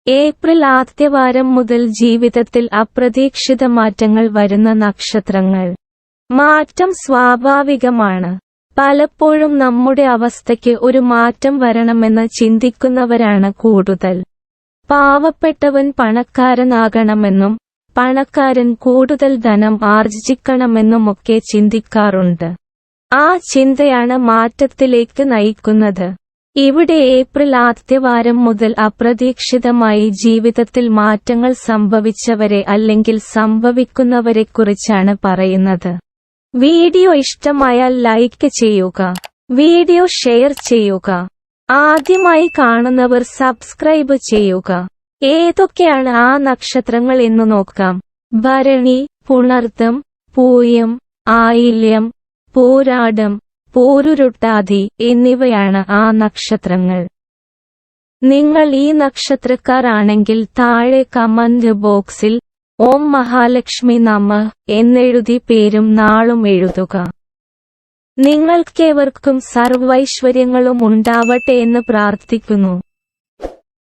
April ആദ്യവാരം മുതൽ ജീവിതത്തിൽ അപ്രതീക്ഷിത മാറ്റങ്ങൾ വരുന്ന നക്ഷത്രങ്ങൾ. മാറ്റം സ്വാഭാവികമാണ്. പലപ്പോഴും നമ്മുടെ അവസ്ഥയ്ക്ക് ഒരു മാറ്റം വരണമെന്ന് ചിന്തിക്കുന്നവരാണ് കൂടുതൽ. പാവപ്പെട്ടവൻ പണക്കാരനാകണമെന്നും പണക്കാരൻ കൂടുതൽ ധനം ആർജിക്കണമെന്നുമൊക്കെ ചിന്തിക്കാറുണ്ട്. ആ ചിന്തയാണ് മാറ്റത്തിലേക്ക് നയിക്കുന്നത്. ഇവിടെ ഏപ്രിൽ ആദ്യവാരം മുതൽ അപ്രതീക്ഷിതമായി ജീവിതത്തിൽ മാറ്റങ്ങൾ സംഭവിച്ചവരെ അല്ലെങ്കിൽ സംഭവിക്കുന്നവരെക്കുറിച്ചാണ് പറയുന്നത്. വീഡിയോ ഇഷ്ടമായാൽ ലൈക്ക് ചെയ്യുക, വീഡിയോ ഷെയർ ചെയ്യുക. ആദ്യമായി കാണുന്നവർ സബ്സ്ക്രൈബ് ചെയ്യുക. ഏതൊക്കെയാണ് ആ നക്ഷത്രങ്ങൾ എന്ന് നോക്കാം. ഭരണി, പുണർതം, പൂയം, ആയില്യം, പൂരാടം, പൂരുരുട്ടാതി എന്നിവയാണ് ആ നക്ഷത്രങ്ങൾ. നിങ്ങൾ ഈ നക്ഷത്രക്കാർ ആണെങ്കിൽ താഴെ കമന്റ് ബോക്സിൽ ഓം മഹാലക്ഷ്മി നമഃ എന്നെഴുതി പേരും നാളും എഴുതുക. നിങ്ങൾക്കേവർക്കും സർവൈശ്വര്യങ്ങളും ഉണ്ടാവട്ടെ എന്ന് പ്രാർത്ഥിക്കുന്നു.